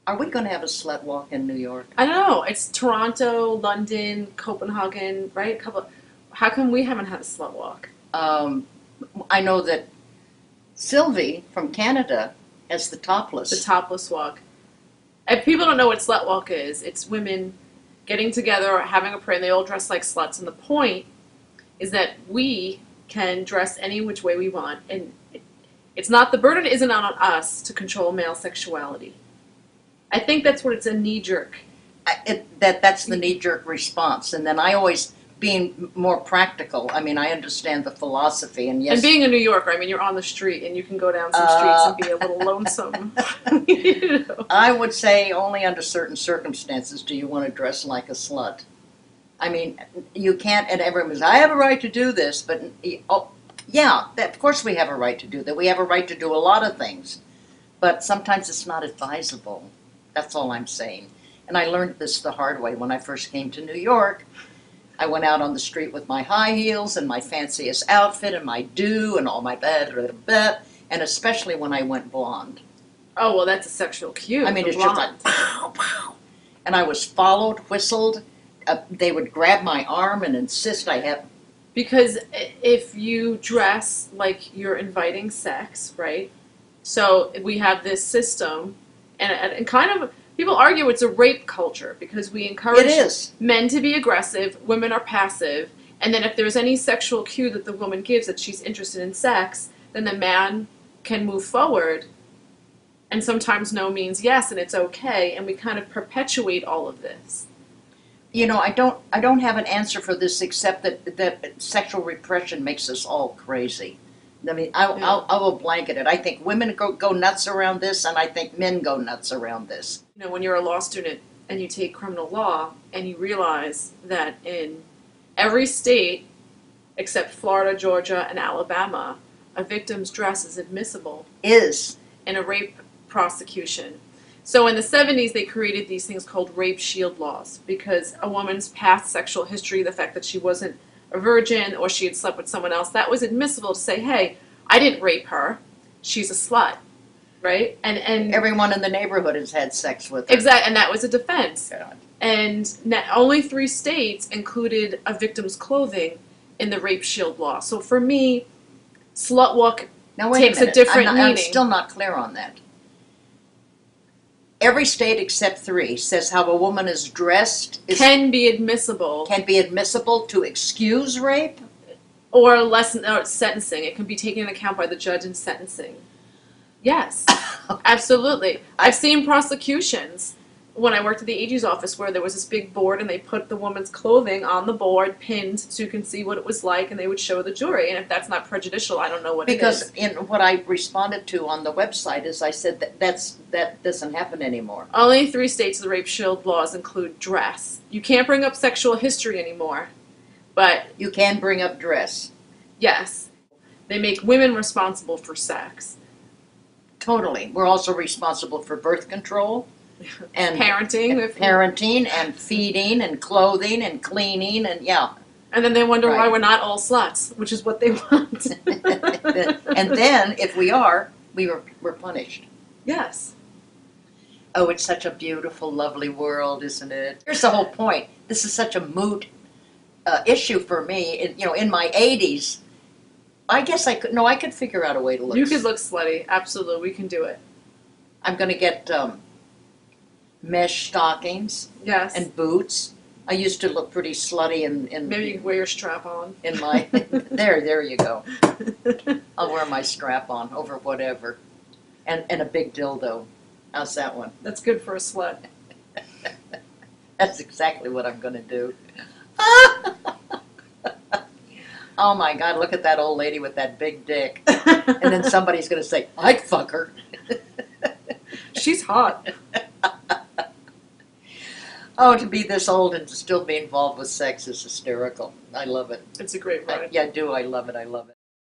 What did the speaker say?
Are we going to have a slut walk in New York? I don't know. It's Toronto, London, Copenhagen, right? How come we haven't had a slut walk? Um, I know that Sylvie from Canada has the The topless. topless walk. If people don't know what slut walk is, it's women getting together, having a parade, and they all dress like sluts. And the point is that we can dress any which way we want, and it's not the burden isn't on us to control male sexuality. I think that's what it's a knee jerk. That's the knee-jerk response. And then I always, being more practical, I mean, I understand the philosophy, and yes. And being a New Yorker, I mean, you're on the street and you can go down some streets and be a little lonesome. You know? I would say only under certain circumstances do you want to dress like a slut. I mean, you can't, and everyone says, I have a right to do this, but, oh, yeah, of course we have a right to do that. We have a right to do a lot of things, but sometimes it's not advisable. That's all I'm saying. And I learned this the hard way when I first came to New York. I went out on the street with my high heels and my fanciest outfit and my do and all my and especially when I went blonde. Oh, well, that's a sexual cue. I mean, the it's just blonde. like, pow, pow. And I was followed, whistled. They would grab my arm and insist I have. Because if you dress like you're inviting sex, right? So we have this system, and kind of people argue it's a rape culture because we encourage It is. men to be aggressive, women are passive, and then if there's any sexual cue that the woman gives that she's interested in sex, then the man can move forward. And sometimes no means yes, and it's okay, and we kind of perpetuate all of this. You know, I don't have an answer for this except that sexual repression makes us all crazy. I mean, I will blanket it. I think women go nuts around this, and I think men go nuts around this. You know, when you're a law student and you take criminal law and you realize that in every state except Florida, Georgia, and Alabama, a victim's dress is admissible Is. in a rape prosecution. So in the 70s, they created these things called rape shield laws because a woman's past sexual history, the fact that she wasn't a virgin or she had slept with someone else, that was admissible to say, hey, I didn't rape her. She's a slut. Right? And Everyone in the neighborhood has had sex with her. exactly, and that was a defense. God. And only 3 states included a victim's clothing in the rape shield law. So for me, slut walk Now wait takes a minute. different I'm meaning. still not clear on that. Every state except 3 says how a woman is dressed can be admissible can be admissible to excuse rape. or sentencing. It can be taken into account by the judge in sentencing. Yes, absolutely. I've seen prosecutions when I worked at the AG's office where there was this big board and they put the woman's clothing on the board, pinned, so you can see what it was like, and they would show the jury. And if that's not prejudicial, I don't know what it is. Because in what I responded to on the website is I said that doesn't happen anymore. Only 3 states of the rape shield laws include dress. You can't bring up sexual history anymore, but You can bring up dress. yes, they make women responsible for sex. Totally. We're also responsible for birth control and Parenting. parenting and feeding and clothing and cleaning and yeah. And then they wonder why Right. we're not all sluts, which is what they want. And then if we are, we're punished. Yes. Oh, it's such a beautiful, lovely world, isn't it? Here's the whole point. This is such a moot issue for me. In my 80s, I guess I could figure out a way to look. You could look slutty. Absolutely. We can do it. I'm going to get mesh stockings Yes. and boots. I used to look pretty slutty in Maybe you can wear your strap on. in my there you go. I'll wear my strap on over whatever, and a big dildo. How's that one? That's good for a slut. That's exactly what I'm going to do. Oh my God! Look at that old lady with that big dick, and then somebody's going to say, "I'd fuck her." She's hot. Oh, to be this old and to still be involved with sex is hysterical. I love it. It's a great ride. Yeah, I do. I love it. I love it.